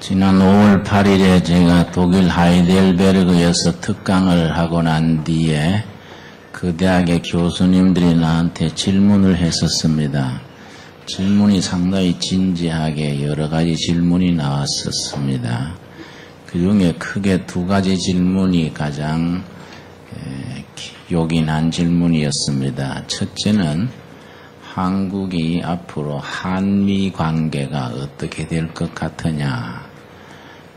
지난 5월 8일에 제가 독일 하이델베르그에서 특강을 하고 난 뒤에 그 대학의 교수님들이 나한테 질문을 했었습니다. 질문이 상당히 진지하게 여러 가지 질문이 나왔었습니다. 그 중에 크게 두 가지 질문이 가장 요긴한 질문이었습니다. 첫째는 한국이 앞으로 한미 관계가 어떻게 될 것 같으냐.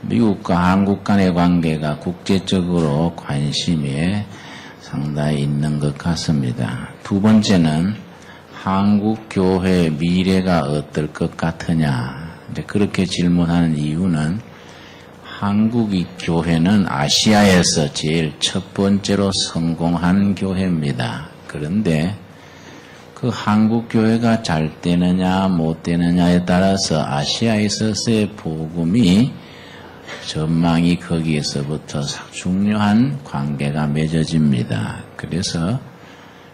미국과 한국 간의 관계가 국제적으로 관심에 상당히 있는 것 같습니다. 두 번째는 한국 교회의 미래가 어떨 것 같으냐. 이제 그렇게 질문하는 이유는 한국의 교회는 아시아에서 제일 첫 번째로 성공한 교회입니다. 그런데 그 한국 교회가 잘 되느냐 못 되느냐에 따라서 아시아에서의 복음이 전망이 거기에서부터 중요한 관계가 맺어집니다. 그래서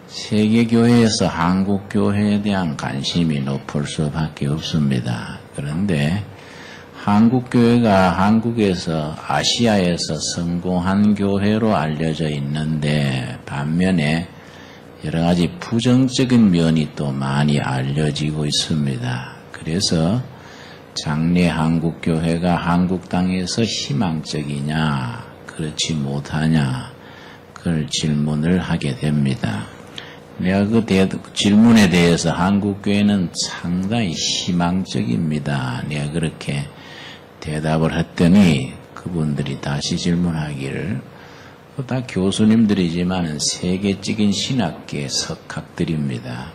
세계교회에서 한국교회에 대한 관심이 높을 수밖에 없습니다. 그런데 한국교회가 한국에서 아시아에서 성공한 교회로 알려져 있는데 반면에 여러 가지 부정적인 면이 또 많이 알려지고 있습니다. 그래서 장래 한국교회가 한국 땅에서 희망적이냐 그렇지 못하냐 그걸 질문을 하게 됩니다. 내가 그 질문에 대해서 한국교회는 상당히 희망적입니다. 내가 그렇게 대답을 했더니 그분들이 다시 질문하기를 다 교수님들이지만 세계적인 신학계 석학들입니다.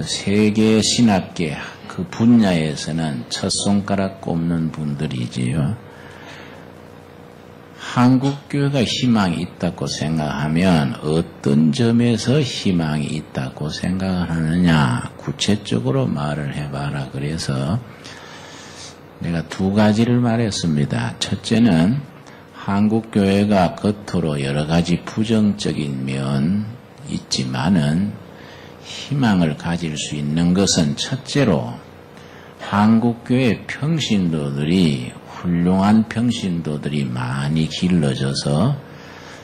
세계 신학계 그 분야에서는 첫 손가락 꼽는 분들이지요. 한국교회가 희망이 있다고 생각하면 어떤 점에서 희망이 있다고 생각하느냐 구체적으로 말을 해봐라. 그래서 내가 두 가지를 말했습니다. 첫째는 한국교회가 겉으로 여러 가지 부정적인 면 있지만은 희망을 가질 수 있는 것은 첫째로 한국교회 평신도들이 훌륭한 평신도들이 많이 길러져서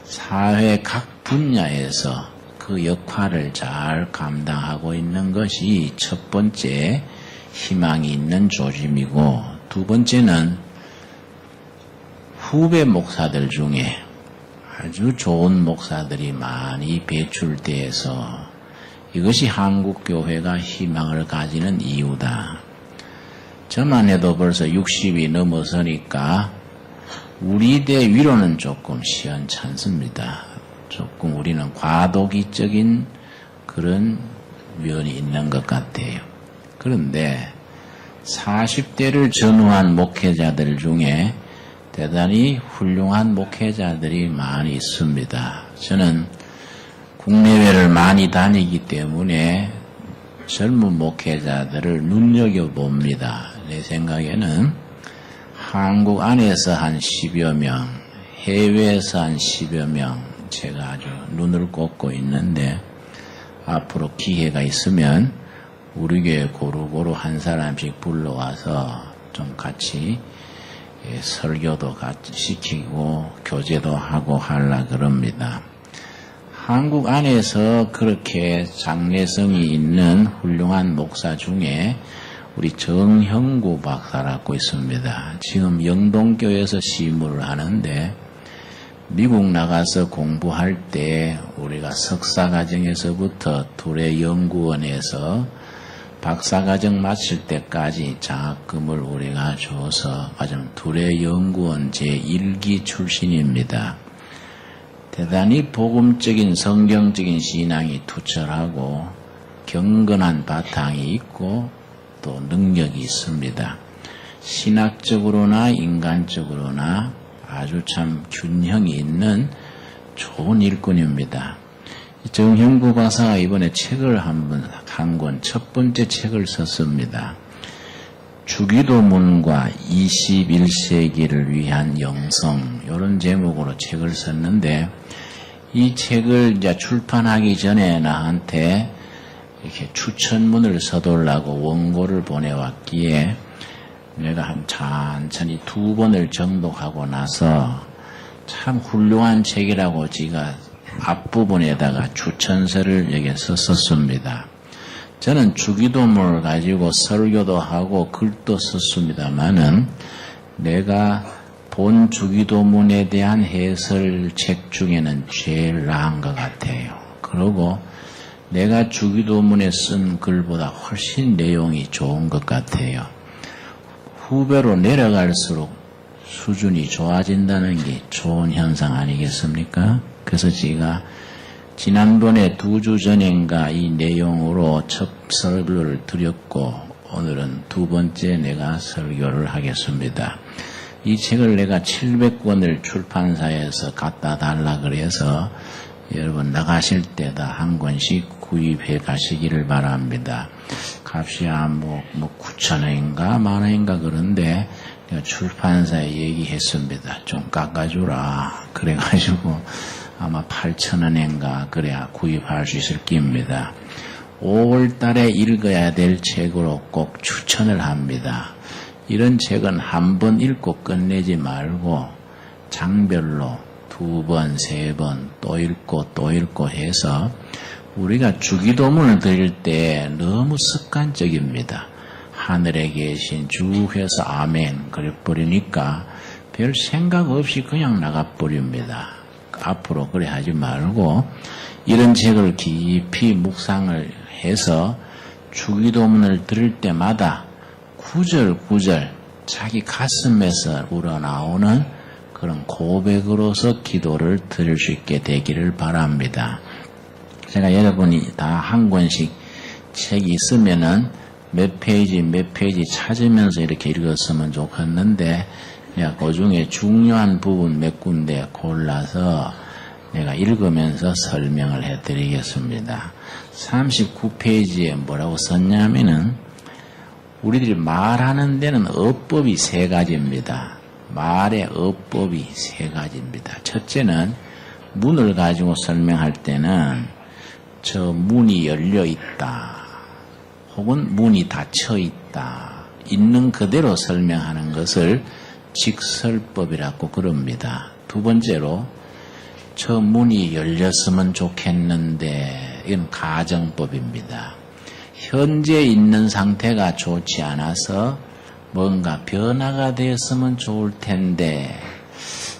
사회 각 분야에서 그 역할을 잘 감당하고 있는 것이 첫 번째 희망이 있는 조짐이고 두 번째는 후배 목사들 중에 아주 좋은 목사들이 많이 배출돼서 이것이 한국교회가 희망을 가지는 이유다. 저만 해도 벌써 60이 넘어서니까 우리 대 위로는 조금 시원찮습니다. 조금 우리는 과도기적인 그런 면이 있는 것 같아요. 그런데 40대를 전후한 목회자들 중에 대단히 훌륭한 목회자들이 많이 있습니다. 저는 국내외를 많이 다니기 때문에 젊은 목회자들을 눈여겨봅니다. 내 생각에는 한국 안에서 한 10여 명, 해외에서 한 10여 명 제가 아주 눈을 꼽고 있는데 앞으로 기회가 있으면 우리 교회 고루고루 한 사람씩 불러와서 좀 같이 설교도 같이 시키고 교제도 하고 하려 그럽니다. 한국 안에서 그렇게 장래성이 있는 훌륭한 목사 중에 우리 정형구 박사라고 있습니다. 지금 영동교회에서 시무를 하는데 미국 나가서 공부할 때 우리가 석사과정에서부터 둘의 연구원에서 박사과정 마칠 때까지 장학금을 우리가 줘서 둘의 연구원 제1기 출신입니다. 대단히 복음적인 성경적인 신앙이 투철하고 경건한 바탕이 있고 또 능력이 있습니다. 신학적으로나 인간적으로나 아주 참 균형이 있는 좋은 일꾼입니다. 정형구 박사가 이번에 책을 한 권 첫 번째 책을 썼습니다. 주기도문과 21세기를 위한 영성 이런 제목으로 책을 썼는데 이 책을 이제 출판하기 전에 나한테 이렇게 추천문을 써달라고 원고를 보내왔기에 내가 한 천천히 2번을 정독하고 나서 참 훌륭한 책이라고 제가 앞부분에다가 추천서를 여기에 썼습니다. 저는 주기도문을 가지고 설교도 하고 글도 썼습니다만은 내가 본 주기도문에 대한 해설책 중에는 제일 나은 것 같아요. 그리고 내가 주기도문에 쓴 글보다 훨씬 내용이 좋은 것 같아요. 후배로 내려갈수록 수준이 좋아진다는 게 좋은 현상 아니겠습니까? 그래서 제가 지난번에 2주 전인가 이 내용으로 첫 설교를 드렸고 오늘은 2번째 내가 설교를 하겠습니다. 이 책을 내가 700권을 출판사에서 갖다 달라 그래서 여러분 나가실 때다 한 권씩 구입해 가시기를 바랍니다. 값이 뭐 9,000원인가 만원인가 그런데 내가 출판사에 얘기했습니다. 좀 깎아주라. 그래가지고 아마 8,000원인가 그래야 구입할 수 있을 겁니다. 5월 달에 읽어야 될 책으로 꼭 추천을 합니다. 이런 책은 한 번 읽고 끝내지 말고 장별로 2번, 3번 또 읽고 해서 우리가 주기도문을 드릴 때 너무 습관적입니다. 하늘에 계신 주 해서 아멘 그래버리니까 별 생각 없이 그냥 나가버립니다. 앞으로 그래 하지 말고 이런 책을 깊이 묵상을 해서 주기도문을 들을 때마다 구절구절 자기 가슴에서 우러나오는 그런 고백으로서 기도를 드릴 수 있게 되기를 바랍니다. 제가 여러분이 다 한 권씩 책이 있으면은 몇 페이지 찾으면서 이렇게 읽었으면 좋겠는데 내가 그 중에 중요한 부분 몇 군데 골라서 내가 읽으면서 설명을 해드리겠습니다. 39페이지에 뭐라고 썼냐면은 우리들이 말하는 데는 어법이 3가지입니다. 말의 어법이 3가지입니다. 첫째는 문을 가지고 설명할 때는 저 문이 열려 있다. 혹은 문이 닫혀 있다. 있는 그대로 설명하는 것을 직설법이라고 그럽니다. 2번째로 저 문이 열렸으면 좋겠는데 이건 가정법입니다. 현재 있는 상태가 좋지 않아서 뭔가 변화가 되었으면 좋을 텐데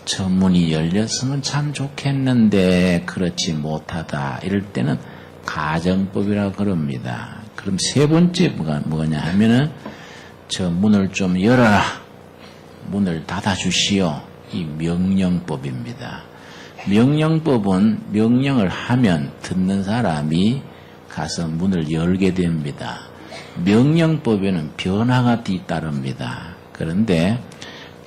저 문이 열렸으면 참 좋겠는데 그렇지 못하다. 이럴 때는 가정법이라고 그럽니다. 그럼 3번째가 뭐냐 하면은 저 문을 좀 열어라. 문을 닫아주시오. 이 명령법입니다. 명령법은 명령을 하면 듣는 사람이 가서 문을 열게 됩니다. 명령법에는 변화가 뒤따릅니다. 그런데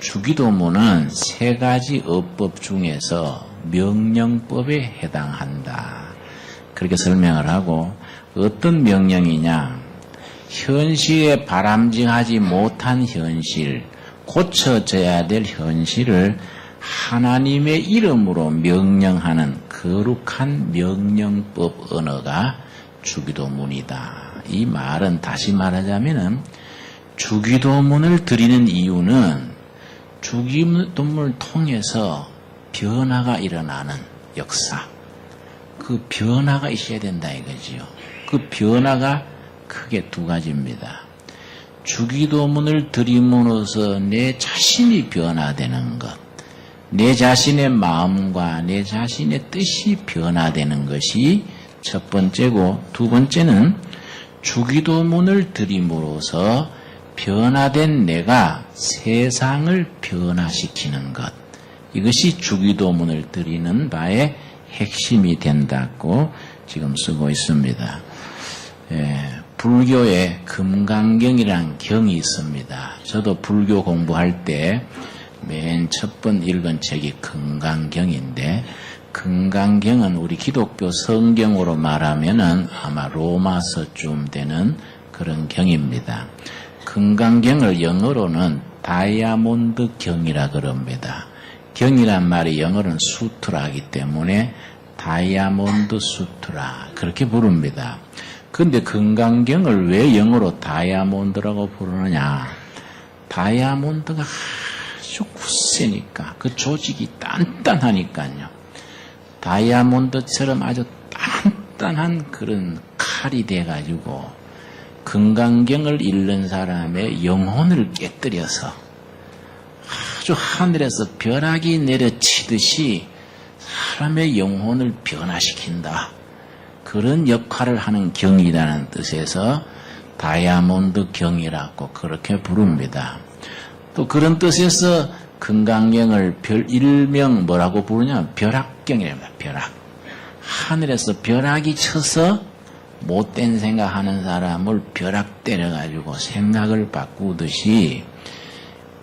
주기도문은 3가지 어법 중에서 명령법에 해당한다. 그렇게 설명을 하고 어떤 명령이냐? 현실에 바람직하지 못한 현실, 고쳐져야 될 현실을 하나님의 이름으로 명령하는 거룩한 명령법 언어가 주기도문이다. 이 말은 다시 말하자면은 주기도문을 드리는 이유는 주기도문을 통해서 변화가 일어나는 역사, 그 변화가 있어야 된다 이거지요. 그 변화가 크게 2가지입니다. 주기도문을 드림으로써 내 자신이 변화되는 것, 내 자신의 마음과 내 자신의 뜻이 변화되는 것이 첫 번째고 2번째는 주기도문을 드림으로써 변화된 내가 세상을 변화시키는 것, 이것이 주기도문을 드리는 바의 핵심이 된다고 지금 쓰고 있습니다. 불교에 금강경이라는 경이 있습니다. 저도 불교 공부할 때 맨 첫 번 읽은 책이 금강경인데 금강경은 우리 기독교 성경으로 말하면은 아마 로마서쯤 되는 그런 경입니다. 금강경을 영어로는 다이아몬드 경이라 그럽니다. 경이란 말이 영어로는 수트라이기 때문에 다이아몬드 수트라 그렇게 부릅니다. 그런데 금강경을 왜 영어로 다이아몬드라고 부르느냐? 다이아몬드가 아주 굳으니까 그 조직이 단단하니까요. 다이아몬드처럼 아주 단단한 그런 칼이 돼가지고 건강경을 잃는 사람의 영혼을 깨뜨려서 아주 하늘에서 벼락이 내려치듯이 사람의 영혼을 변화시킨다. 그런 역할을 하는 경이라는 뜻에서 다이아몬드 경이라고 그렇게 부릅니다. 또 그런 뜻에서 건강경을 일명 뭐라고 부르냐? 벼락경이랍니다. 벼락. 하늘에서 벼락이 쳐서 못된 생각하는 사람을 벼락 때려가지고 생각을 바꾸듯이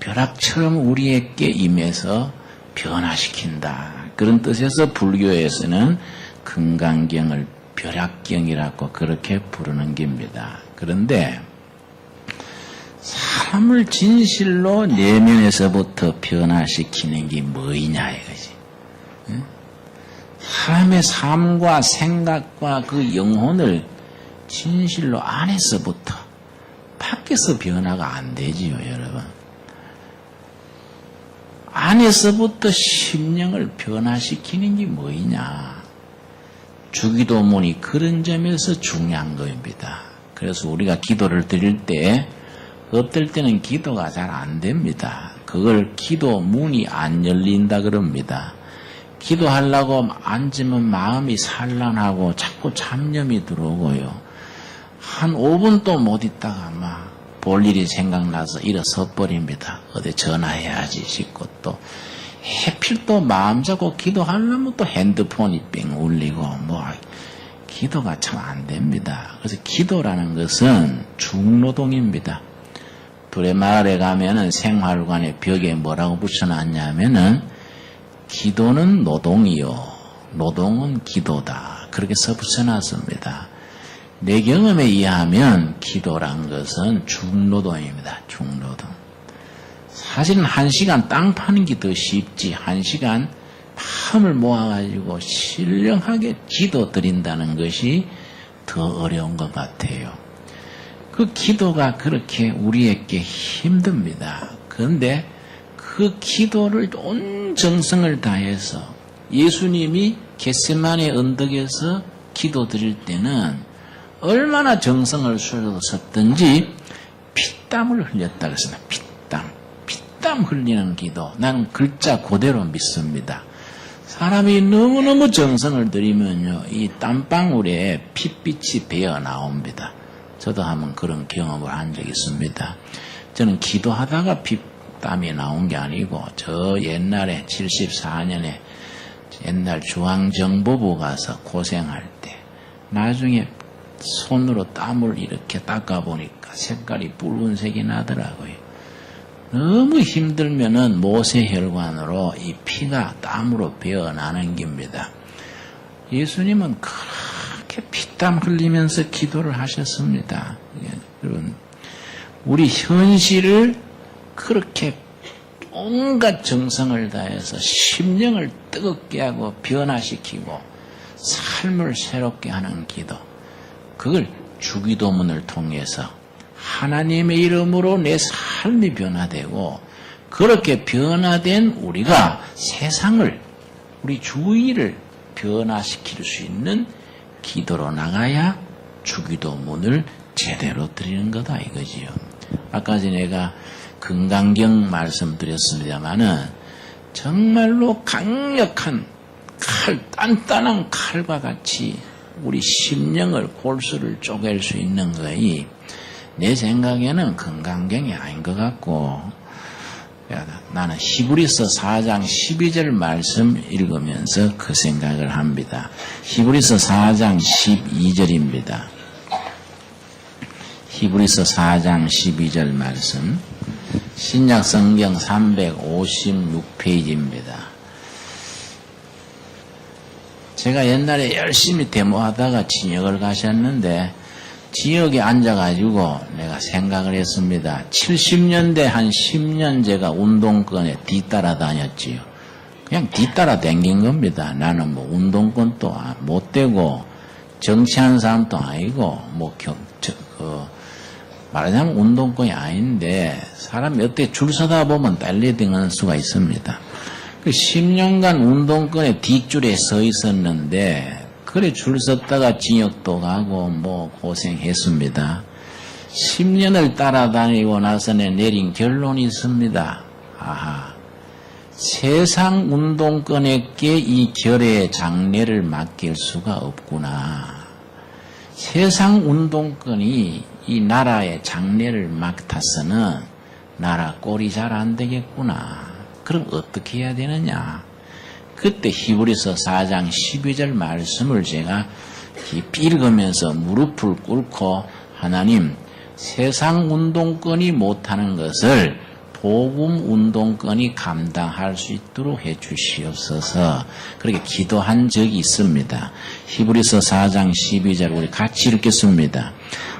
벼락처럼 우리에게 임해서 변화시킨다. 그런 뜻에서 불교에서는 건강경을 벼락경이라고 그렇게 부르는 겁니다. 그런데 사람을 진실로 내면에서부터 변화시키는 게 뭐이냐 이거지. 사람의 삶과 생각과 그 영혼을 진실로 안에서부터, 밖에서 변화가 안 되지요, 여러분. 안에서부터 심령을 변화시키는 게 뭐이냐. 주기도문이 그런 점에서 중요한 겁니다. 그래서 우리가 기도를 드릴 때 어떨 때는 기도가 잘 안 됩니다. 그걸 기도문이 안 열린다 그럽니다. 기도하려고 앉으면 마음이 산란하고 자꾸 잡념이 들어오고요. 한 5분도 못 있다가 막 볼 일이 생각나서 일어서 버립니다. 어디 전화해야지 싶고 또 해필 또 마음 잡고 기도하려면 또 핸드폰이 삥 울리고 뭐 기도가 참 안 됩니다. 그래서 기도라는 것은 중노동입니다. 두레마을에 가면은 생활관의 벽에 뭐라고 붙여놨냐면은 기도는 노동이요, 노동은 기도다. 그렇게 써붙여놨습니다. 내 경험에 의하면 기도란 것은 중노동입니다. 중노동. 사실은 1시간 땅 파는 게 더 쉽지. 1시간 마음을 모아가지고 신령하게 기도 드린다는 것이 더 어려운 것 같아요. 그 기도가 그렇게 우리에게 힘듭니다. 그런데 그 기도를 온 정성을 다해서 예수님이 겟세마네 언덕에서 기도 드릴 때는 얼마나 정성을 쏟았든지 피땀을 흘렸다 그랬습니다. 피땀 흘리는 기도. 나는 글자 그대로 믿습니다. 사람이 너무너무 정성을 들이면요, 이 땀방울에 핏빛이 배어 나옵니다. 저도 한번 그런 경험을 한 적이 있습니다. 저는 기도하다가 땀이 나온 게 아니고 저 옛날에 74년에 옛날 중앙정보부 가서 고생할 때 나중에 손으로 땀을 이렇게 닦아보니까 색깔이 붉은색이 나더라고요. 너무 힘들면은 모세혈관으로 이 피가 땀으로 배어나는 겁니다. 예수님은 그렇게 피땀 흘리면서 기도를 하셨습니다. 여러분, 우리 현실을 그렇게 온갖 정성을 다해서 심령을 뜨겁게 하고 변화시키고 삶을 새롭게 하는 기도, 그걸 주기도문을 통해서 하나님의 이름으로 내 삶이 변화되고, 그렇게 변화된 우리가 세상을, 우리 주위를 변화시킬 수 있는 기도로 나가야 주기도문을 제대로 드리는 거다 이거지요. 아까 전에 내가 건강경 말씀드렸습니다마는 정말로 강력한 칼, 단단한 칼과 같이 우리 심령을, 골수를 쪼갤 수 있는 거이 내 생각에는 건강경이 아닌 것 같고, 나는 히브리서 4장 12절 말씀 읽으면서 그 생각을 합니다. 히브리서 4장 12절입니다. 히브리서 4장 12절 말씀, 신약 성경 356페이지입니다. 제가 옛날에 열심히 데모하다가 진역을 가셨는데 지역에 앉아가지고 내가 생각을 했습니다. 70년대 한 10년 제가 운동권에 뒤따라 다녔지요. 그냥 뒤따라 댕긴 겁니다. 나는 뭐 운동권도 못 되고 정치하는 사람도 아니고 뭐 말하자면 운동권이 아닌데 사람이 어떻게 줄 서다 보면 딸려드는 수가 있습니다. 그 10년간 운동권의 뒷줄에 서 있었는데 그래 줄 섰다가 징역도 가고 뭐 고생했습니다. 10년을 따라다니고 나서 내린 결론이 있습니다. 아하, 세상 운동권에게 이 결의 장례를 맡길 수가 없구나. 세상 운동권이 이 나라의 장례를 맡아서는 나라 꼴이 잘 안 되겠구나. 그럼 어떻게 해야 되느냐? 그때 히브리서 4장 12절 말씀을 제가 깊이 읽으면서 무릎을 꿇고 하나님, 세상 운동권이 못하는 것을 복음 운동권이 감당할 수 있도록 해 주시옵소서. 그렇게 기도한 적이 있습니다. 히브리서 4장 12절 우리 같이 읽겠습니다.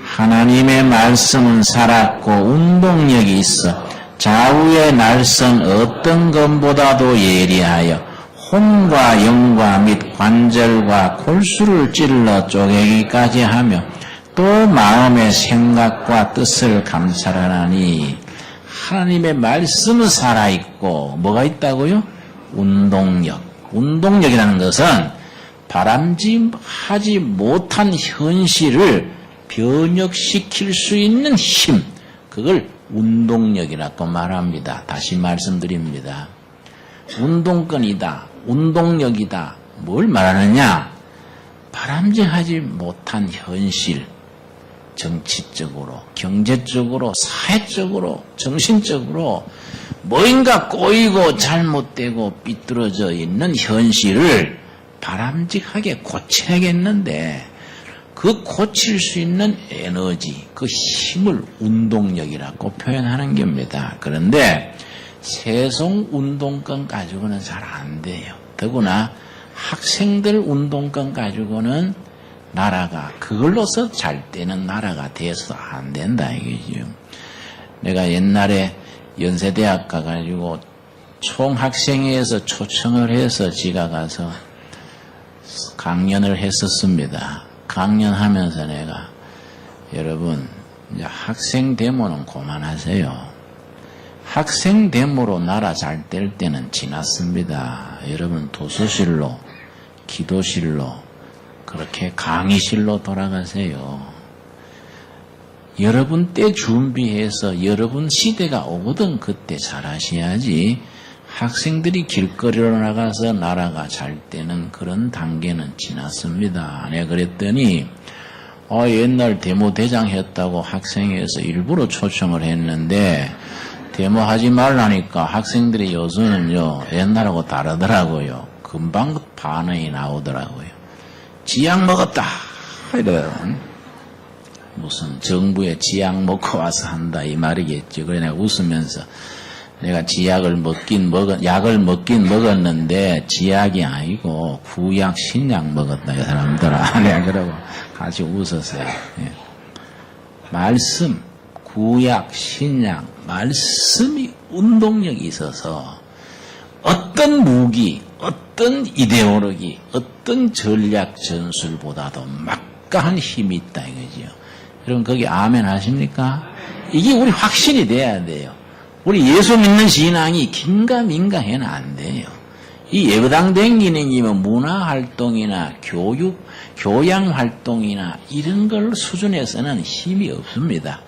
하나님의 말씀은 살았고 운동력이 있어 좌우의 날선 어떤 것보다도 예리하여 혼과 영과 및 관절과 골수를 찔러 쪼개기까지 하며 또 마음의 생각과 뜻을 감찰하나니 하나님의 말씀은 살아있고 뭐가 있다고요? 운동력. 운동력이라는 것은 바람직하지 못한 현실을 변혁시킬 수 있는 힘, 그걸 운동력이라고 말합니다. 다시 말씀드립니다. 운동권이다, 운동력이다. 뭘 말하느냐? 바람직하지 못한 현실, 정치적으로, 경제적으로, 사회적으로, 정신적으로 뭐인가 꼬이고 잘못되고 삐뚤어져 있는 현실을 바람직하게 고쳐야겠는데 그 고칠 수 있는 에너지, 그 힘을 운동력이라고 표현하는 겁니다. 그런데 세속 운동권 가지고는 잘 안 돼요. 더구나 학생들 운동권 가지고는 나라가 그걸로서 잘 되는 나라가 돼서 안 된다 이거죠. 내가 옛날에 연세대학 가가지고 총학생회에서 초청을 해서 지가 가서 강연을 했었습니다. 강연하면서 내가 여러분 이제 학생 데모는 그만하세요. 학생 데모로 나라 잘 될 때는 지났습니다. 여러분 도서실로, 기도실로, 그렇게 강의실로 돌아가세요. 여러분 때 준비해서 여러분 시대가 오거든 그때 잘하셔야지. 학생들이 길거리로 나가서 나라가 잘 되는 그런 단계는 지났습니다. 내가 그랬더니 옛날 데모 대장 했다고 학생회에서 일부러 초청을 했는데 데모하지 말라니까 학생들이 요즘은요 옛날하고 다르더라고요. 금방 반응이 나오더라고요. 지약 먹었다 이래요. 무슨 정부에 지약 먹고 와서 한다 이 말이겠죠. 그래 내가 웃으면서 내가 약을 먹긴 먹었는데 지약이 아니고 구약 신약 먹었다 이 사람들아. 내가 그러고 같이 웃었어요. 예. 말씀, 구약, 신약, 말씀이 운동력이 있어서 어떤 무기, 어떤 이데올로기, 어떤 전략 전술보다도 막강한 힘이 있다 이거죠. 여러분 거기 아멘 하십니까? 이게 우리 확신이 돼야 돼요. 우리 예수 믿는 신앙이 긴가민가 해는 안 돼요. 이 예배당 댕기는 문화활동이나 교양활동이나 이런 걸 수준에서는 힘이 없습니다.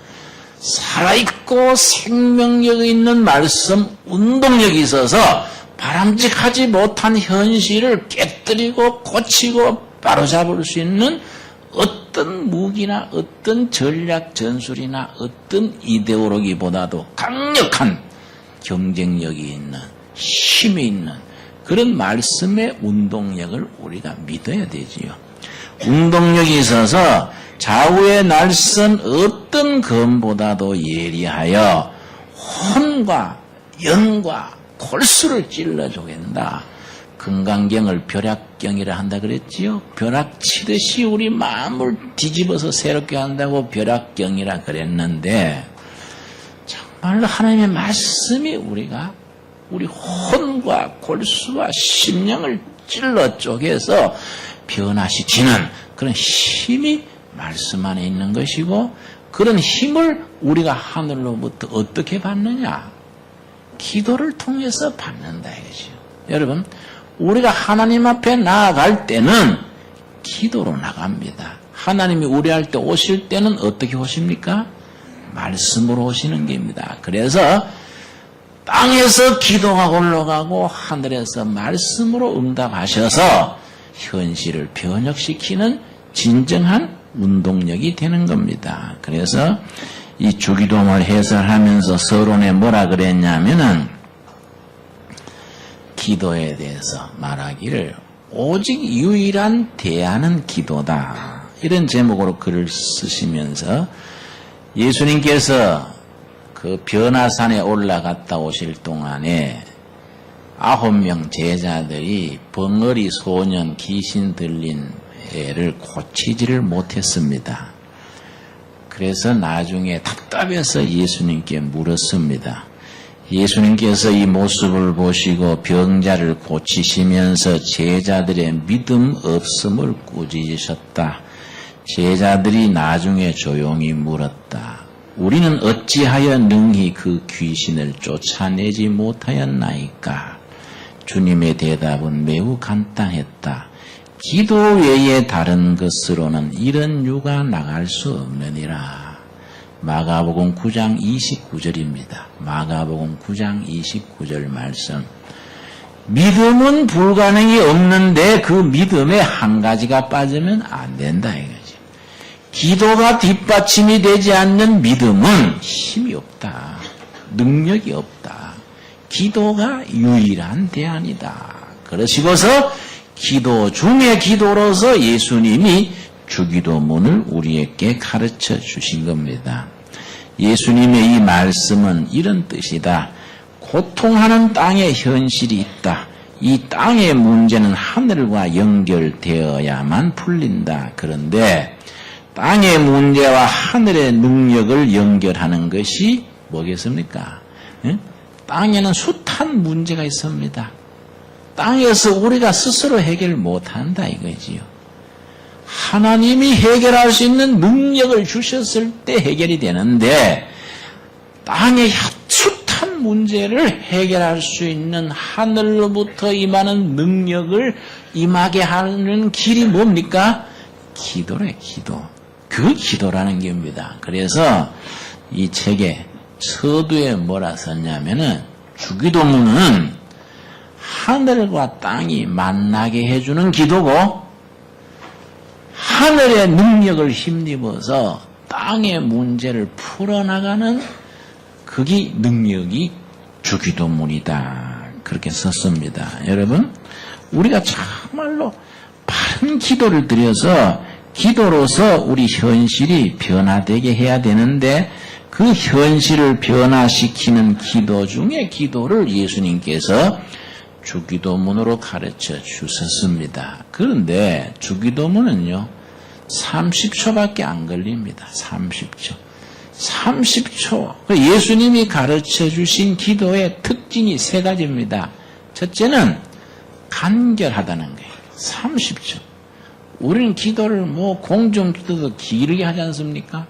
살아있고 생명력이 있는 말씀, 운동력이 있어서 바람직하지 못한 현실을 깨뜨리고 고치고 바로잡을 수 있는 어떤 무기나 어떤 전략 전술이나 어떤 이데올로기보다도 강력한 경쟁력이 있는 힘이 있는 그런 말씀의 운동력을 우리가 믿어야 되지요. 운동력이 있어서 좌우의 날선 어떤 검보다도 예리하여 혼과 영과 골수를 찔러 쪼갠다. 금강경을 벼락경이라 한다 그랬지요. 벼락 치듯이 우리 마음을 뒤집어서 새롭게 한다고 벼락경이라 그랬는데 정말로 하나님의 말씀이 우리 혼과 골수와 심령을 찔러 쪼개서 변화시키는 그런 힘이 말씀 안에 있는 것이고 그런 힘을 우리가 하늘로부터 어떻게 받느냐? 기도를 통해서 받는다 이거죠. 여러분, 우리가 하나님 앞에 나아갈 때는 기도로 나갑니다. 하나님이 우리할 때 오실 때는 어떻게 오십니까? 말씀으로 오시는 겁니다. 그래서 땅에서 기도가 올라가고 하늘에서 말씀으로 응답하셔서 현실을 변혁시키는 진정한 운동력이 되는 겁니다. 그래서 이 주기도문을 해설하면서 서론에 뭐라 그랬냐면은 기도에 대해서 말하기를 오직 유일한 대안은 기도다. 이런 제목으로 글을 쓰시면서 예수님께서 그 변화산에 올라갔다 오실 동안에 9명 제자들이 벙어리 소년 귀신 들린 애를 고치지를 못했습니다. 그래서 나중에 답답해서 예수님께 물었습니다. 예수님께서 이 모습을 보시고 병자를 고치시면서 제자들의 믿음 없음을 꾸짖으셨다. 제자들이 나중에 조용히 물었다. 우리는 어찌하여 능히 그 귀신을 쫓아내지 못하였나이까? 주님의 대답은 매우 간단했다. 기도 외에 다른 것으로는 이런 유가 나갈 수 없느니라. 마가복음 9장 29절입니다. 마가복음 9장 29절 말씀. 믿음은 불가능이 없는데 그 믿음에 한 가지가 빠지면 안 된다 이거지. 기도가 뒷받침이 되지 않는 믿음은 힘이 없다. 능력이 없다. 기도가 유일한 대안이다. 그러시고서 기도 중에 기도로서 예수님이 주기도문을 우리에게 가르쳐 주신 겁니다. 예수님의 이 말씀은 이런 뜻이다. 고통하는 땅에 현실이 있다. 이 땅의 문제는 하늘과 연결되어야만 풀린다. 그런데 땅의 문제와 하늘의 능력을 연결하는 것이 뭐겠습니까? 땅에는 숱한 문제가 있습니다. 땅에서 우리가 스스로 해결 못한다 이거지요. 하나님이 해결할 수 있는 능력을 주셨을 때 해결이 되는데 땅의 숱한 문제를 해결할 수 있는 하늘로부터 임하는 능력을 임하게 하는 길이 뭡니까? 기도래, 기도. 그 기도라는 겁니다. 그래서 이 책에 서두에 뭐라 썼냐면은 주기도문은 하늘과 땅이 만나게 해주는 기도고 하늘의 능력을 힘입어서 땅의 문제를 풀어나가는 그게 능력이 주기도문이다. 그렇게 썼습니다. 여러분, 우리가 참말로 바른 기도를 드려서 기도로서 우리 현실이 변화되게 해야 되는데 그 현실을 변화시키는 기도 중에 기도를 예수님께서 주기도문으로 가르쳐 주셨습니다. 그런데 주기도문은요 30초밖에 안 걸립니다. 30초. 30초. 예수님이 가르쳐 주신 기도의 특징이 세 가지입니다. 첫째는 간결하다는 거예요. 30초. 우리는 기도를 뭐 공중기도도 길게 하지 않습니까?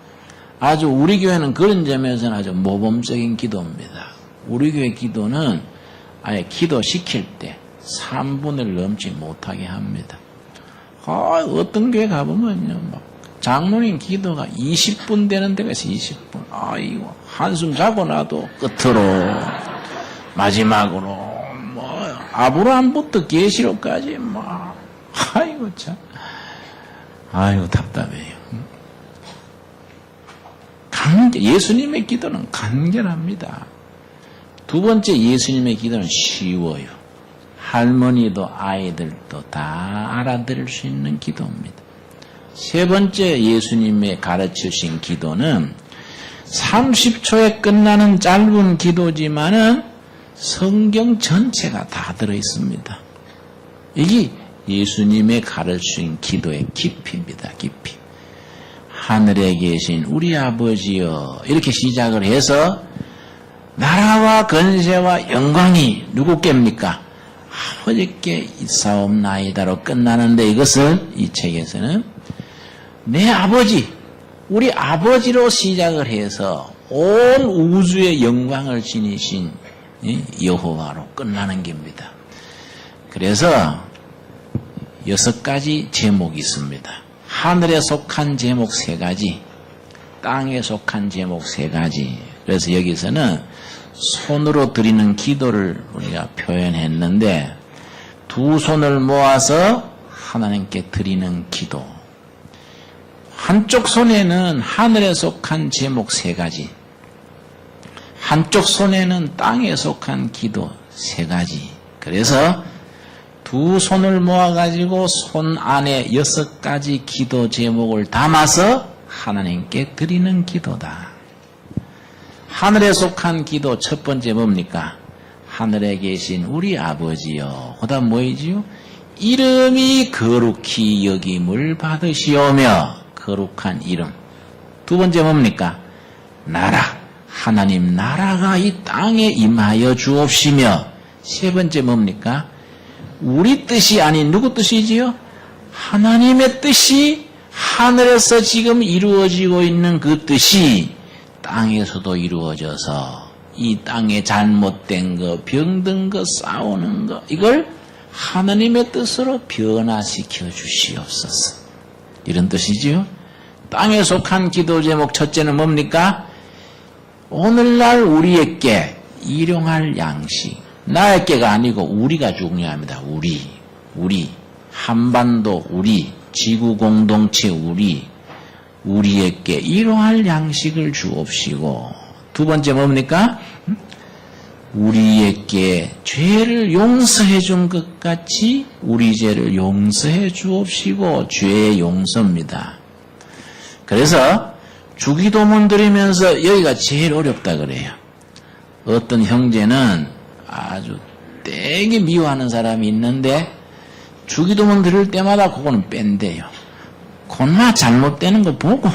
아주 우리 교회는 그런 점에서는 아주 모범적인 기도입니다. 우리 교회 기도는 아예 기도시킬 때 3분을 넘지 못하게 합니다. 어떤 교회 가보면요, 막 장로님 기도가 20분 되는 데가 있어요. 20분. 아이고, 한숨 자고 나도 끝으로, 마지막으로, 뭐, 아브라함부터 계시록까지, 막, 아이고, 참. 아이고, 답답해요. 예수님의 기도는 간결합니다. 두 번째, 예수님의 기도는 쉬워요. 할머니도 아이들도 다 알아들을 수 있는 기도입니다. 세 번째, 예수님의 가르치신 기도는 30초에 끝나는 짧은 기도지만은 성경 전체가 다 들어있습니다. 이게 예수님의 가르치신 기도의 깊이입니다. 깊이. 하늘에 계신 우리 아버지여, 이렇게 시작을 해서 나라와 건세와 영광이 누구께입니까? 아버지께 있사옵나이다로 끝나는데, 이것을 이 책에서는 내 아버지, 우리 아버지로 시작을 해서 온 우주의 영광을 지니신 여호와로 끝나는 겁니다. 그래서 6가지 제목이 있습니다. 하늘에 속한 제목 3가지, 땅에 속한 제목 3가지. 그래서 여기서는 손으로 드리는 기도를 우리가 표현했는데, 2 손을 모아서 하나님께 드리는 기도. 한쪽 손에는 하늘에 속한 제목 3가지, 한쪽 손에는 땅에 속한 기도 3가지. 그래서 2 손을 모아가지고 손 안에 6가지 기도 제목을 담아서 하나님께 드리는 기도다. 하늘에 속한 기도 첫 번째 뭡니까? 하늘에 계신 우리 아버지여. 그 다음 뭐이지요? 이름이 거룩히 여김을 받으시오며. 거룩한 이름. 2 번째 뭡니까? 나라. 하나님 나라가 이 땅에 임하여 주옵시며. 3 번째 뭡니까? 우리 뜻이 아닌 누구 뜻이지요? 하나님의 뜻이 하늘에서 지금 이루어지고 있는 그 뜻이 땅에서도 이루어져서 이 땅에 잘못된 거, 병든 거, 싸우는 거, 이걸 하나님의 뜻으로 변화시켜 주시옵소서. 이런 뜻이지요. 땅에 속한 기도 제목 첫째는 뭡니까? 오늘날 우리에게 일용할 양식. 나에게가 아니고 우리가 중요합니다. 우리. 한반도 우리, 지구 공동체 우리에게 일용할 양식을 주옵시고. 2 번째 뭡니까? 우리에게 죄를 용서해 준 것 같이 우리 죄를 용서해 주옵시고. 죄의 용서입니다. 그래서 주기도문 드리면서 여기가 제일 어렵다 그래요. 어떤 형제는 아주 되게 미워하는 사람이 있는데 주기도문 드릴 때마다 그거는 뺀대요. 그나 잘못되는 거 보고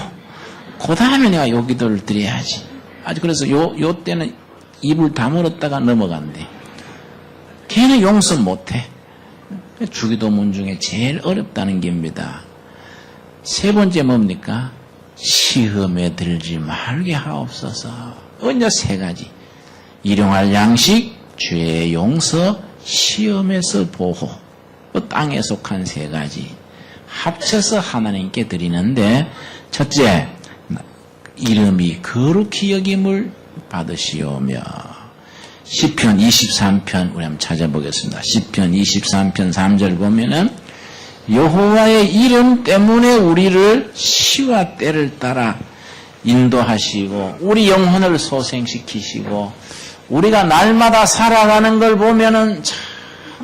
그 다음에 내가 요 기도를 드려야지. 아주 그래서 요 때는 입을 다물었다가 넘어간대. 걔는 용서 못해. 주기도문 중에 제일 어렵다는 겁니다. 3 번째 뭡니까? 시험에 들지 말게 하옵소서. 언제 3가지. 일용할 양식, 죄의 용서, 시험에서 보호. 땅에 속한 3가지. 합쳐서 하나님께 드리는데, 첫째, 이름이 거룩히 여김을 받으시오며. 시편 23편 우리 한번 찾아보겠습니다. 시편 23편 3절 보면은 여호와의 이름 때문에 우리를 시와 때를 따라 인도하시고 우리 영혼을 소생시키시고 우리가 날마다 살아가는 걸 보면은 참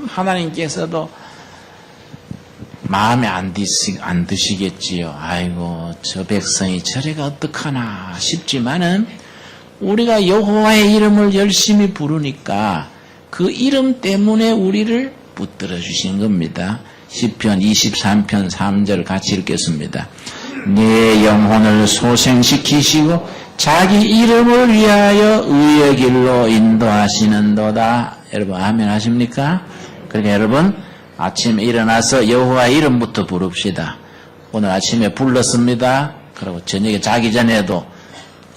하나님께서도 마음에 안 드시겠지요. 아이고 저 백성이 저래가 어떡하나 싶지만은 우리가 여호와의 이름을 열심히 부르니까 그 이름 때문에 우리를 붙들어 주신 겁니다. 시편 23편 3절 같이 읽겠습니다. 내 영혼을 소생시키시고 자기 이름을 위하여 의의 길로 인도하시는도다. 여러분 아멘 하십니까? 그러니까 여러분 아침에 일어나서 여호와의 이름부터 부릅시다. 오늘 아침에 불렀습니다. 그리고 저녁에 자기 전에도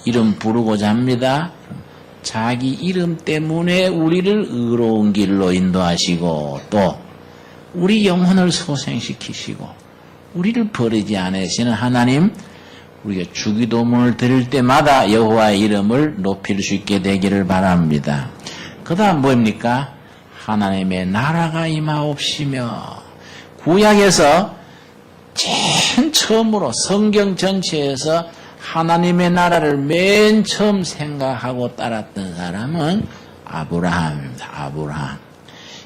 이름 부르고 잡니다. 자기 이름 때문에 우리를 의로운 길로 인도하시고 또 우리 영혼을 소생시키시고 우리를 버리지 않으시는 하나님, 우리가 주기도문을 드릴 때마다 여호와의 이름을 높일 수 있게 되기를 바랍니다. 그 다음 뭡니까? 하나님의 나라가 임하옵시며. 구약에서 제일 처음으로 성경 전체에서 하나님의 나라를 맨 처음 생각하고 따랐던 사람은 아브라함입니다. 아브라함.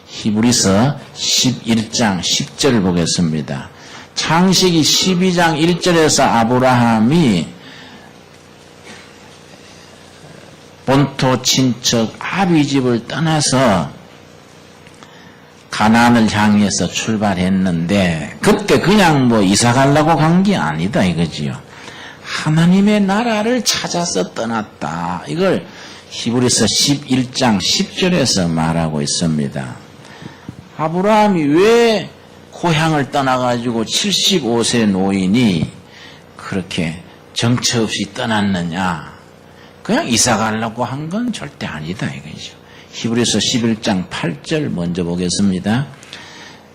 히브리서 11장 10절 보겠습니다. 창세기 12장 1절에서 아브라함이 본토 친척 아비집을 떠나서 가나안을 향해서 출발했는데 그때 그냥 뭐 이사 가려고 간 게 아니다 이거지요. 하나님의 나라를 찾아서 떠났다. 이걸 히브리서 11장 10절에서 말하고 있습니다. 아브라함이 왜 고향을 떠나가지고 75세 노인이 그렇게 정처 없이 떠났느냐. 그냥 이사 가려고 한 건 절대 아니다 이거죠. 히브리서 11장 8절 먼저 보겠습니다.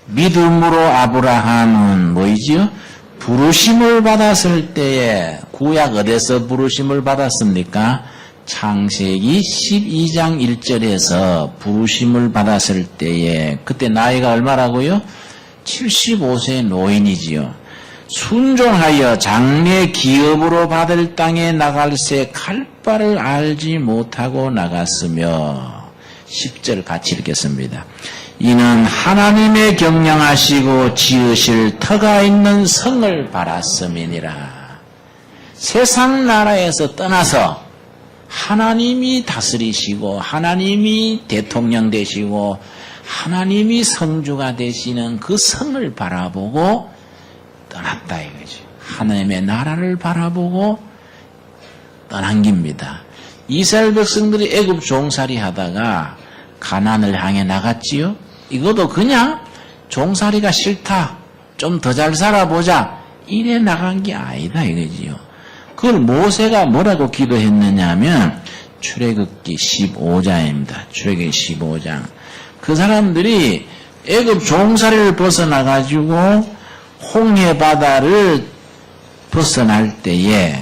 믿음으로 아브라함은 뭐이지요? 부르심을 받았을 때에, 구약 어디서 부르심을 받았습니까? 창세기 12장 1절에서 부르심을 받았을 때에, 그때 나이가 얼마라고요? 75세 노인이지요. 순종하여 장래 기업으로 받을 땅에 나갈새 갈 바를 알지 못하고 나갔으며, 10절 같이 읽겠습니다. 이는 하나님의 경영하시고 지으실 터가 있는 성을 바랐음이니라. 세상 나라에서 떠나서 하나님이 다스리시고 하나님이 대통령 되시고 하나님이 성주가 되시는 그 성을 바라보고 떠났다 이거죠. 하나님의 나라를 바라보고 떠난 겁니다. 이스라엘 백성들이 애굽 종살이 하다가 가나안을 향해 나갔지요. 이것도 그냥 종살이가 싫다, 좀 더 잘 살아보자 이래 나간 게 아니다 이거지요. 그걸 모세가 뭐라고 기도했느냐 하면 출애굽기 15장입니다. 출애굽기 15장. 그 사람들이 애굽 종살이를 벗어나가지고 홍해 바다를 벗어날 때에,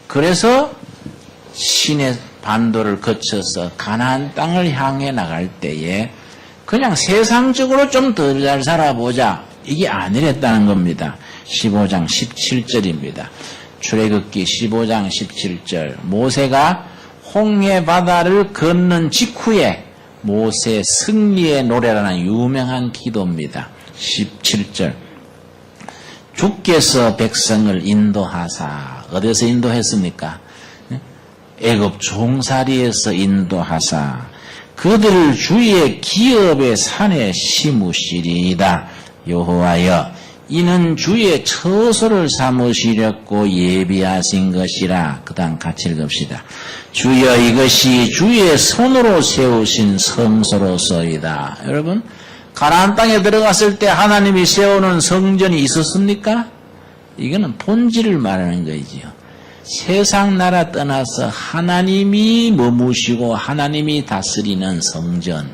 그래서 신의 반도를 거쳐서 가나안 땅을 향해 나갈 때에 그냥 세상적으로 좀 더 잘 살아보자 이게 아니랬다는 겁니다. 15장 17절입니다. 출애굽기 15장 17절. 모세가 홍해 바다를 건넌 직후에 모세 승리의 노래라는 유명한 기도입니다. 17절. 주께서 백성을 인도하사, 어디서 인도했습니까? 애굽 종살이에서 인도하사 그들을 주의 기업의 산에 심으시리이다. 여호와여, 이는 주의 처소를 삼으시렸고 예비하신 것이라. 그 다음 같이 읽읍시다. 주여, 이것이 주의 손으로 세우신 성소로서이다. 여러분, 가나안 땅에 들어갔을 때 하나님이 세우는 성전이 있었습니까? 이거는 본질을 말하는 거지요. 세상 나라 떠나서 하나님이 머무시고 하나님이 다스리는 성전,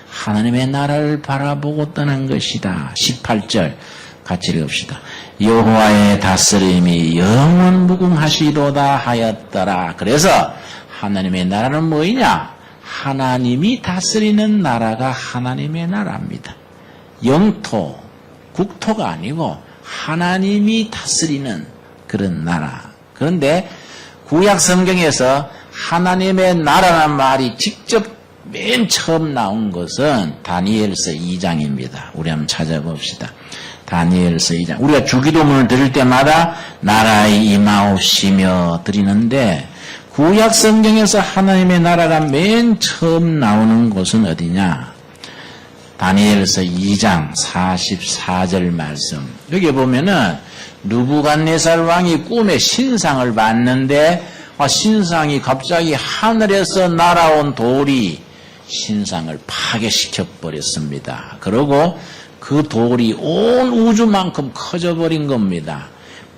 하나님의 나라를 바라보고 떠난 것이다. 18절 같이 읽읍시다. 여호와의 다스림이 영원 무궁하시도다 하였더라. 그래서 하나님의 나라는 뭐이냐? 하나님이 다스리는 나라가 하나님의 나라입니다. 영토, 국토가 아니고 하나님이 다스리는 그런 나라. 그런데 구약 성경에서 하나님의 나라란 말이 직접 맨 처음 나온 것은 다니엘서 2장입니다. 우리 한번 찾아봅시다. 다니엘서 2장. 우리가 주기도문을 드릴 때마다 나라의 임하옵시며 드리는데, 구약 성경에서 하나님의 나라가 맨 처음 나오는 곳은 어디냐? 다니엘서 2장 44절 말씀. 여기 보면은 느부갓네살 왕이 꿈에 신상을 봤는데, 신상이 갑자기 하늘에서 날아온 돌이 신상을 파괴시켜 버렸습니다. 그리고 그 돌이 온 우주만큼 커져버린 겁니다.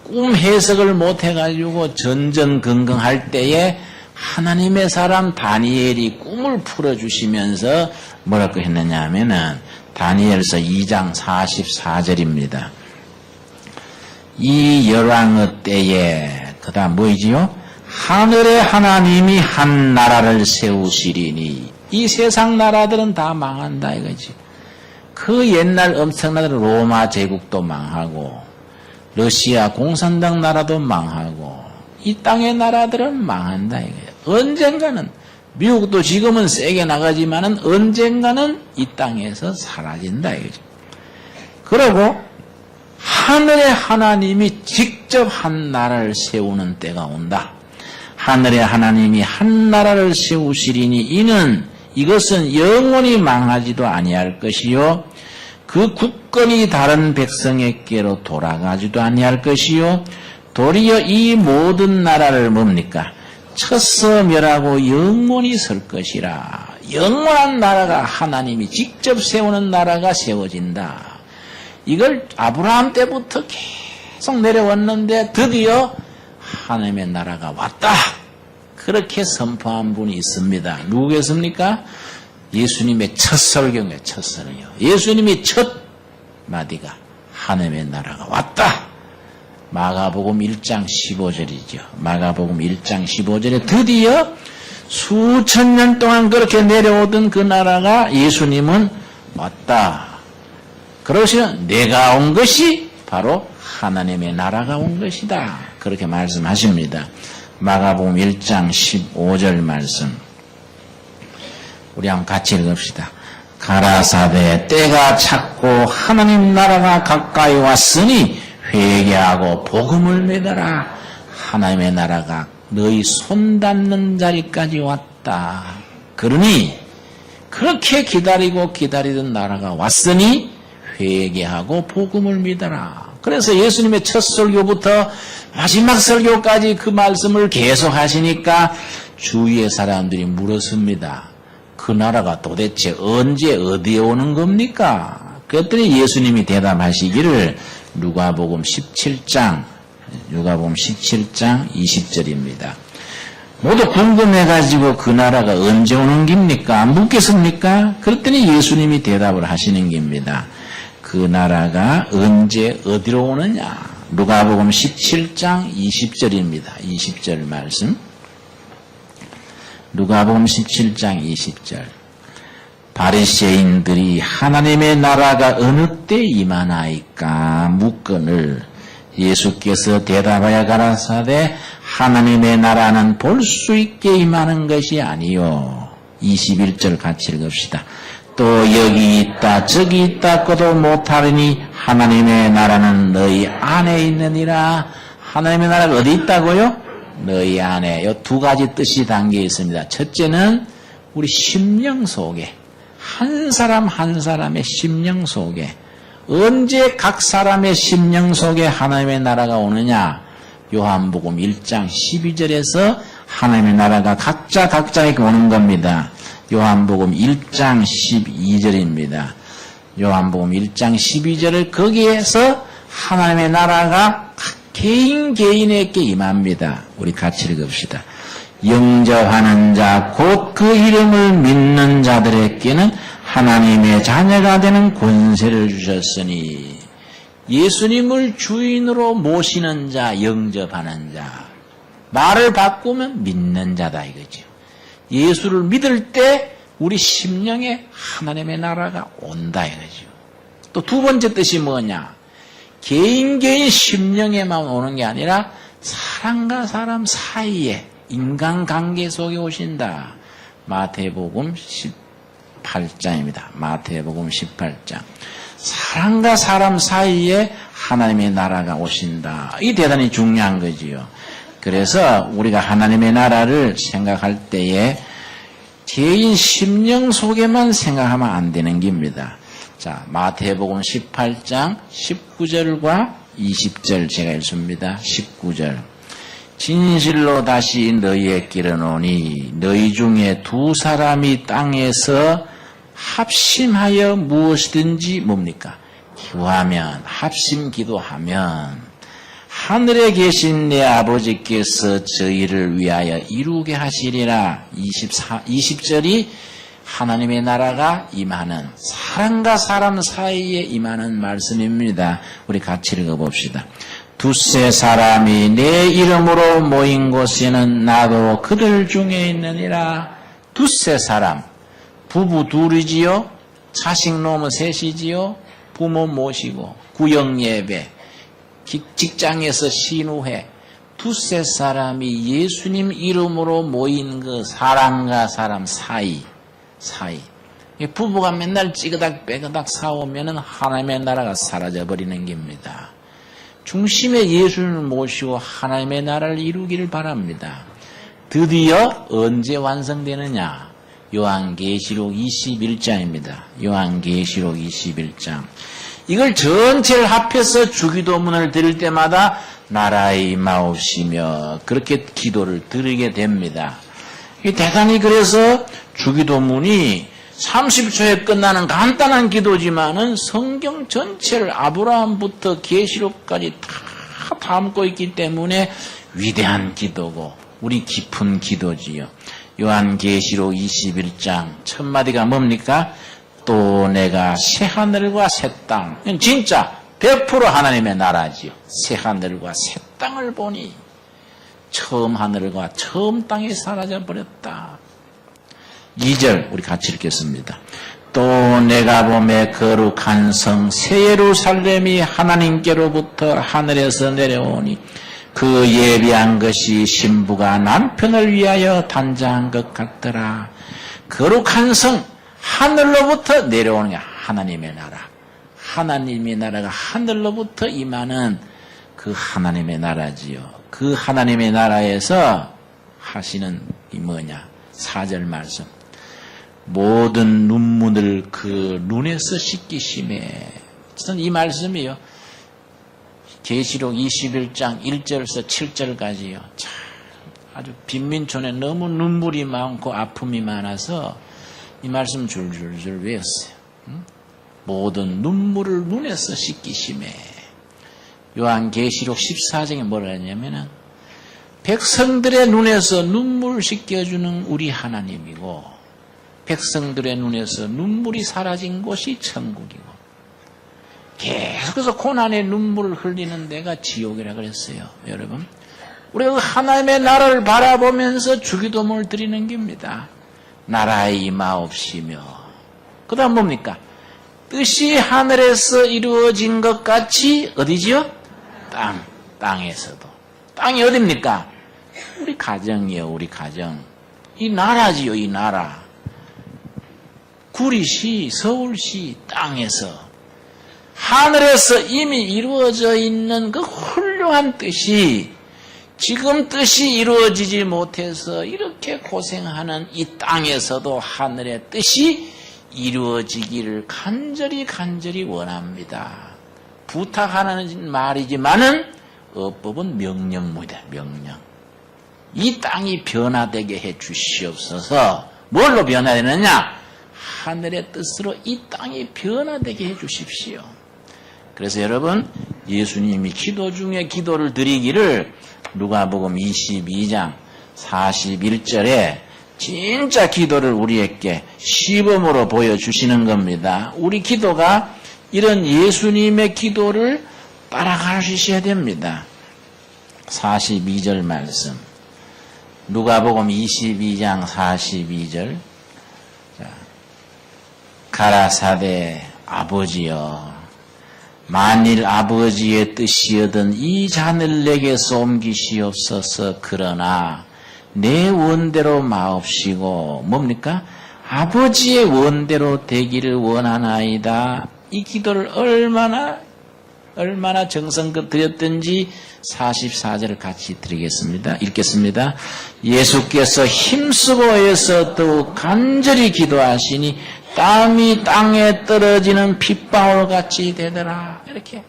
꿈 해석을 못해가지고 전전긍긍할 때에 하나님의 사람 다니엘이 꿈을 풀어주시면서 뭐라고 했느냐 하면은 다니엘서 2장 44절입니다. 이 열왕의 때에, 그 다음 뭐이지요? 하늘의 하나님이 한 나라를 세우시리니. 이 세상 나라들은 다 망한다 이거지. 그 옛날 엄청나던 로마 제국도 망하고 러시아 공산당 나라도 망하고 이 땅의 나라들은 망한다 이거예요. 언젠가는, 미국도 지금은 세게 나가지만은 언젠가는 이 땅에서 사라진다 이거죠. 그리고 하늘의 하나님이 직접 한 나라를 세우는 때가 온다. 하늘의 하나님이 한 나라를 세우시리니 이것은 영원히 망하지도 아니할 것이요, 그 국권이 다른 백성에게로 돌아가지도 아니할 것이요, 도리어 이 모든 나라를 뭡니까? 쳤어 멸하고 영원히 설 것이라. 영원한 나라가, 하나님이 직접 세우는 나라가 세워진다. 이걸 아브라함 때부터 계속 내려왔는데 드디어 하나님의 나라가 왔다. 그렇게 선포한 분이 있습니다. 누구겠습니까? 예수님의 첫 설교입니다. 첫 설교. 예수님이 첫 마디가 하나님의 나라가 왔다. 마가복음 1장 15절이죠. 마가복음 1장 15절에 드디어 수천 년 동안 그렇게 내려오던 그 나라가 예수님은 왔다. 그러시면 내가 온 것이 바로 하나님의 나라가 온 것이다. 그렇게 말씀하십니다. 마가복음 1장 15절 말씀. 우리 한번 같이 읽읍시다. 가라사대 때가 찼고 하나님 나라가 가까이 왔으니 회개하고 복음을 믿어라. 하나님의 나라가 너희 손 닿는 자리까지 왔다. 그러니 그렇게 기다리고 기다리던 나라가 왔으니 회개하고 복음을 믿어라. 그래서 예수님의 첫 설교부터 마지막 설교까지 그 말씀을 계속 하시니까 주위의 사람들이 물었습니다. 그 나라가 도대체 언제 어디에 오는 겁니까? 그랬더니 예수님이 대답하시기를 누가복음 17장 20절입니다. 모두 궁금해가지고 그 나라가 언제 오는 겁니까? 묻겠습니까? 그랬더니 예수님이 대답을 하시는 겁니다. 그 나라가 언제 어디로 오느냐? 누가복음 17장 20절입니다. 20절 말씀. 누가복음 17장 20절. 바리새인들이 하나님의 나라가 어느 때 임하나이까 묻거늘 예수께서 대답하여 가라사대 하나님의 나라는 볼 수 있게 임하는 것이 아니요. 21절 같이 읽읍시다. 또 여기 있다 저기 있다 거도 못하리니 하나님의 나라는 너희 안에 있느니라. 하나님의 나라가 어디 있다고요? 너희 안에. 이 두 가지 뜻이 담겨 있습니다. 첫째는 우리 심령 속에, 한 사람 한 사람의 심령 속에, 언제 각 사람의 심령 속에 하나님의 나라가 오느냐? 요한복음 1장 12절에서 하나님의 나라가 각자에게 오는 겁니다. 요한복음 1장 12절입니다. 요한복음 1장 12절을 거기에서 하나님의 나라가 개인에게 임합니다. 우리 같이 읽읍시다. 영접하는 자 곧 그 이름을 믿는 자들에게는 하나님의 자녀가 되는 권세를 주셨으니 예수님을 주인으로 모시는 자, 영접하는 자, 말을 바꾸면 믿는 자다 이거죠. 예수를 믿을 때 우리 심령에 하나님의 나라가 온다 이거죠. 또 두 번째 뜻이 뭐냐? 개인 심령에만 오는 게 아니라 사람과 사람 사이에 인간관계 속에 오신다. 마태복음 18장입니다. 마태복음 18장. 사람과 사람 사이에 하나님의 나라가 오신다. 이게 대단히 중요한 거지요. 그래서 우리가 하나님의 나라를 생각할 때에 개인 심령 속에만 생각하면 안 되는 겁니다. 자, 마태복음 18장 19절과 20절 제가 읽습니다. 19절. 진실로 다시 너희에게 이르노니 너희 중에 두 사람이 땅에서 합심하여 무엇이든지 뭡니까? 기도하면, 합심 기도하면 하늘에 계신 내 아버지께서 저희를 위하여 이루게 하시리라. 20절이 하나님의 나라가 임하는, 사람과 사람 사이에 임하는 말씀입니다. 우리 같이 읽어봅시다. 두세 사람이 내 이름으로 모인 곳에는 나도 그들 중에 있느니라. 두세 사람, 부부 둘이지요, 자식 놓으면 셋이지요, 부모 모시고 구역예배, 직장에서 신우회, 두세 사람이 예수님 이름으로 모인 그 사람과 사람 사이. 부부가 맨날 찌그닥 빼그닥 싸우면은 하나님의 나라가 사라져버리는 겁니다. 중심에 예수님을 모시고 하나님의 나라를 이루기를 바랍니다. 드디어 언제 완성되느냐? 요한계시록 21장입니다. 요한계시록 21장. 이걸 전체를 합해서 주기도문을 드릴 때마다 나라의 임하옵시며 그렇게 기도를 드리게 됩니다. 대단히 그래서 주기도문이 30초에 끝나는 간단한 기도지만은 성경 전체를 아브라함부터 계시록까지 다 담고 있기 때문에 위대한 기도고 우리 깊은 기도지요. 요한계시록 21장 첫 마디가 뭡니까? 또 내가 새하늘과 새 땅, 진짜 100% 하나님의 나라지요. 새하늘과 새 땅을 보니 처음 하늘과 처음 땅이 사라져버렸다. 2절 우리 같이 읽겠습니다. 또 내가 보매 거룩한 성 새 예루살렘이 하나님께로부터 하늘에서 내려오니 그 예비한 것이 신부가 남편을 위하여 단장한 것 같더라. 거룩한 성, 하늘로부터 내려오는 게 하나님의 나라. 하나님의 나라가 하늘로부터 임하는 그 하나님의 나라지요. 그 하나님의 나라에서 하시는 이 뭐냐? 4절 말씀. 모든 눈물을 그 눈에서 씻기심에. 저는 이 말씀이요. 계시록 21장 1절에서 7절까지요. 참 아주 빈민촌에 너무 눈물이 많고 아픔이 많아서 이 말씀 줄줄줄 외웠어요. 모든 눈물을 눈에서 씻기심에. 요한계시록 14장에 뭐라 했냐면은 백성들의 눈에서 눈물 씻겨주는 우리 하나님이고 백성들의 눈에서 눈물이 사라진 곳이 천국이고 계속해서 고난의 눈물을 흘리는 데가 지옥이라 그랬어요. 여러분, 우리가 그 하나님의 나라를 바라보면서 주기도문을 드리는 겁니다. 나라에 임하옵시며. 그 다음 뭡니까? 뜻이 하늘에서 이루어진 것 같이 어디지요? 땅에서도. 땅이 어딥니까? 우리 가정이요, 우리 가정. 이 나라지요, 이 나라. 구리시, 서울시 땅에서 하늘에서 이미 이루어져 있는 그 훌륭한 뜻이 지금 뜻이 이루어지지 못해서 이렇게 고생하는 이 땅에서도 하늘의 뜻이 이루어지기를 간절히 원합니다. 부탁하는 말이지만은 어법은 명령문이다. 명령. 이 땅이 변화되게 해 주시옵소서. 뭘로 변화되느냐? 하늘의 뜻으로 이 땅이 변화되게 해 주십시오. 그래서 여러분, 예수님이 기도 중에 기도를 드리기를 누가복음 22장 41절에 진짜 기도를 우리에게 시범으로 보여주시는 겁니다. 우리 기도가 이런 예수님의 기도를 따라가셔야 됩니다. 42절 말씀. 누가복음 22장 42절. 가라사대 아버지여, 만일 아버지의 뜻이여든 이 잔을 내게서 옮기시옵소서. 그러나 내 원대로 마옵시고, 뭡니까? 아버지의 원대로 되기를 원하나이다. 이 기도를 얼마나 정성껏 드렸든지 44절을 같이 드리겠습니다. 읽겠습니다. 예수께서 힘쓰고 해서 더욱 간절히 기도하시니 땀이 땅에 떨어지는 핏방울같이 되더라. 이렇게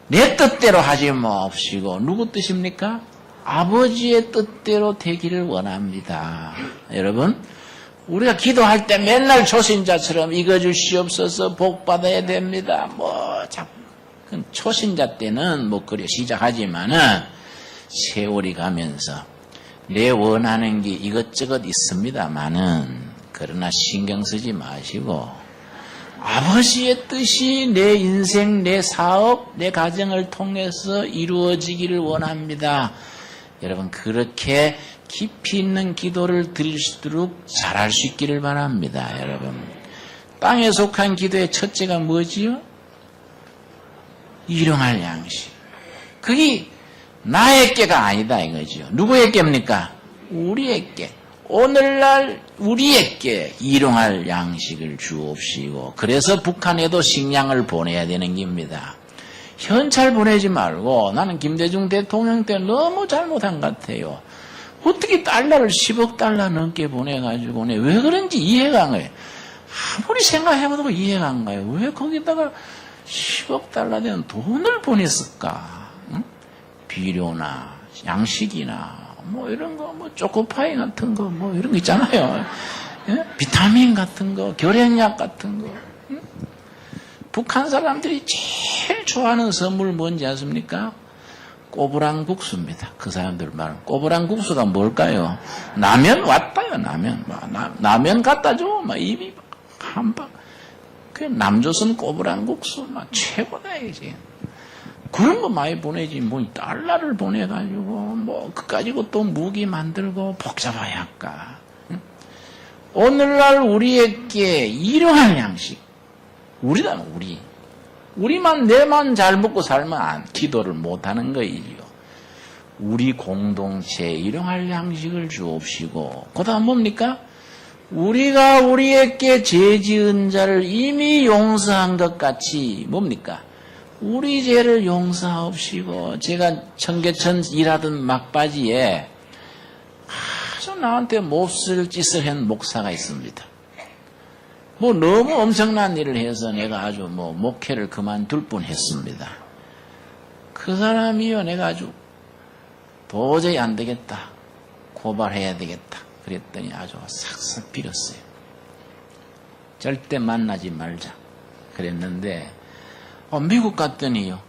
내 뜻대로 하지 마옵시고 누구 뜻입니까? 아버지의 뜻대로 되기를 원합니다. 여러분, 우리가 기도할 때 맨날 초신자처럼 이거 주시옵소서, 복 받아야 됩니다. 초신자 때는 그래 시작하지만은 세월이 가면서 내 원하는 게 이것저것 있습니다만은 그러나 신경 쓰지 마시고 아버지의 뜻이 내 인생, 내 사업, 내 가정을 통해서 이루어지기를 원합니다. 여러분, 그렇게 깊이 있는 기도를 드릴 수 있도록 잘할 수 있기를 바랍니다. 여러분, 땅에 속한 기도의 첫째가 뭐지요? 일용할 양식. 그게 나의 께가 아니다 이거죠. 누구의 께입니까? 우리의 께. 오늘날 우리에게 일용할 양식을 주옵시고, 그래서 북한에도 식량을 보내야 되는 겁니다. 현찰 보내지 말고, 나는 김대중 대통령 때 너무 잘못한 것 같아요. 어떻게 달러를 10억 달러 넘게 보내가지고, 왜 그런지 이해가 안 가요. 아무리 생각해봐도 이해가 안 가요. 왜 거기다가 10억 달러 되는 돈을 보냈을까? 응? 비료나 양식이나 이런 거, 초코파이 같은 거, 이런 거 있잖아요. 예? 비타민 같은 거, 결핵약 같은 거. 응? 북한 사람들이 제일 좋아하는 선물 뭔지 아십니까? 꼬부랑국수입니다. 그 사람들 말은. 꼬부랑국수가 뭘까요? 라면 왔다요, 라면. 라면 갖다 줘. 막 입이 한방. 그 남조선 꼬부랑국수 막 최고다, 이제. 그런 거 많이 보내지. 뭐 달러를 보내가지고, 뭐, 그 가지고 또 무기 만들고 복잡하게 할까. 응? 오늘날 우리에게 이러한 양식. 우리다, 우리. 우리만 내만 잘 먹고 살면 기도를 못하는 거이지요. 우리 공동체에 일용할 양식을 주옵시고 그 다음 뭡니까? 우리가 우리에게 죄 지은 자를 이미 용서한 것 같이 뭡니까? 우리 죄를 용서하옵시고. 제가 청계천 일하던 막바지에 아주 나한테 몹쓸 짓을 한 목사가 있습니다. 뭐 너무 엄청난 일을 해서 내가 아주 뭐 목회를 그만둘 뻔했습니다. 그 사람이요, 내가 아주 도저히 안 되겠다, 고발해야 되겠다 그랬더니 아주 싹싹 빌었어요. 절대 만나지 말자 그랬는데 미국 갔더니요,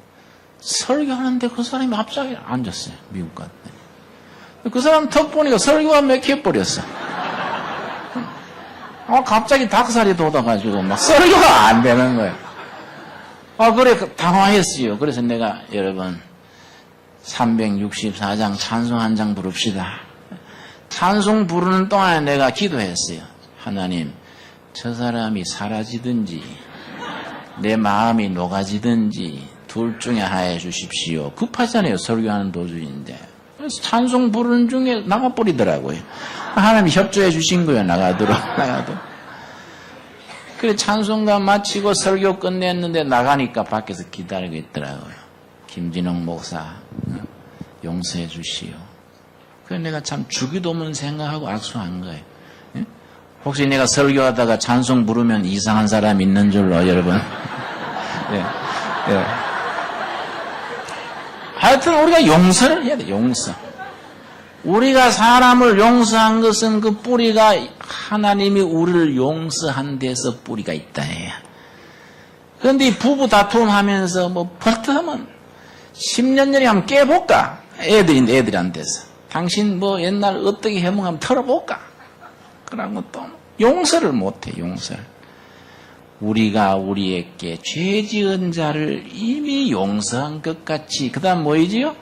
설교하는데 그 사람이 앞자리에 앉았어요. 미국 갔더니 그 사람 턱 보니까 설교가 맥혀버렸어. 갑자기 닭살이 돋아가지고 막 설교가 안 되는 거예요. 그래 당황했어요. 그래서 내가 여러분 364장 찬송 한 장 부릅시다. 찬송 부르는 동안에 내가 기도했어요. 하나님, 저 사람이 사라지든지 내 마음이 녹아지든지 둘 중에 하나 해주십시오. 급하잖아요, 설교하는 도중인데. 그래서 찬송 부르는 중에 나가버리더라고요. 하나님이 협조해 주신 거예요. 나가도. 그래 찬송가 마치고 설교 끝냈는데 나가니까 밖에서 기다리고 있더라고요. 김진홍 목사 용서해 주시오. 그래 내가 참 주기도문 생각하고 악수한 거예요. 혹시 내가 설교하다가 찬송 부르면 이상한 사람 있는 줄로 여러분. 네. 하여튼 우리가 용서를 해야 돼. 용서. 우리가 사람을 용서한 것은 그 뿌리가 하나님이 우리를 용서한 데서 뿌리가 있다 해요. 그런데 부부 다툼하면서 뭐 버릇하면 10년 전에 한번 깨볼까? 애들한테서. 당신 뭐 옛날 어떻게 해먹으면 한번 털어볼까? 그런 것도 용서를 못해, 용서를. 우리가 우리에게 죄 지은 자를 이미 용서한 것 같이, 그 다음 뭐이지요?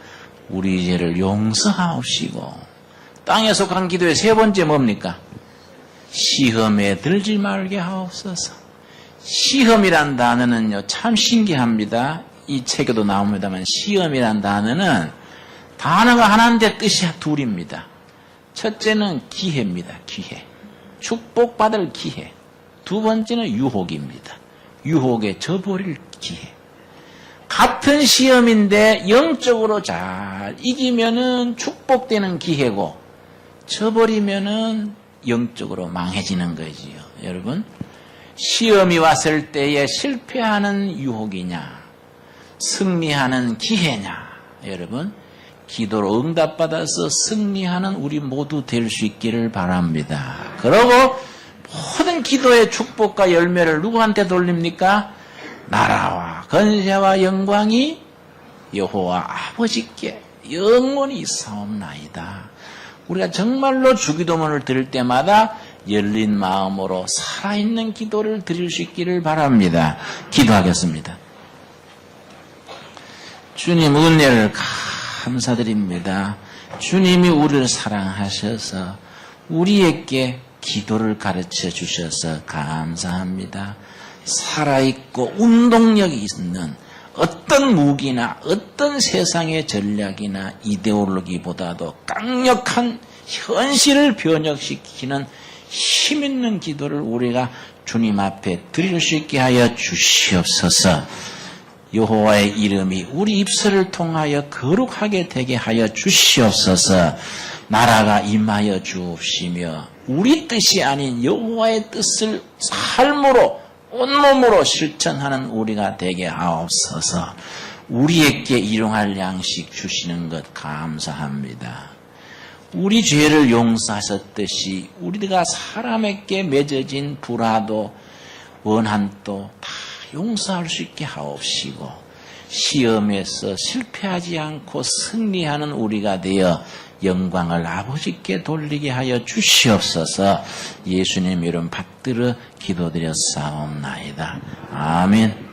우리 죄를 용서하옵시고. 땅에 속한 기도의 세 번째 뭡니까? 시험에 들지 말게 하옵소서. 시험이란 단어는요, 참 신기합니다. 이 책에도 나옵니다만, 시험이란 단어는 단어가 하나인데 뜻이 둘입니다. 첫째는 기회입니다, 기회. 축복받을 기회. 두 번째는 유혹입니다. 유혹에 져버릴 기회. 같은 시험인데 영적으로 잘 이기면은 축복되는 기회고 져버리면은 영적으로 망해지는 거지요. 여러분, 시험이 왔을 때에 실패하는 유혹이냐 승리하는 기회냐. 여러분, 기도로 응답받아서 승리하는 우리 모두 될 수 있기를 바랍니다. 그러고 모든 기도의 축복과 열매를 누구한테 돌립니까? 나라와 건세와 영광이 여호와 아버지께 영원히 있사옵나이다. 우리가 정말로 주기도문을 드릴 때마다 열린 마음으로 살아있는 기도를 드릴 수 있기를 바랍니다. 기도하겠습니다. 주님, 은혜를 감사드립니다. 주님이 우리를 사랑하셔서 우리에게 기도를 가르쳐 주셔서 감사합니다. 살아있고 운동력이 있는 어떤 무기나 어떤 세상의 전략이나 이데올로기보다도 강력한 현실을 변혁시키는 힘있는 기도를 우리가 주님 앞에 드릴 수 있게 하여 주시옵소서. 여호와의 이름이 우리 입술을 통하여 거룩하게 되게 하여 주시옵소서. 나라가 임하여 주옵시며 우리 뜻이 아닌 여호와의 뜻을 삶으로 온몸으로 실천하는 우리가 되게 하옵소서. 우리에게 일용할 양식 주시는 것 감사합니다. 우리 죄를 용서하셨듯이 우리가 사람에게 맺어진 불화도 원한도 다 용서할 수 있게 하옵시고 시험에서 실패하지 않고 승리하는 우리가 되어 영광을 아버지께 돌리게 하여 주시옵소서. 예수님 이름 받들어 기도드렸사옵나이다. 아멘.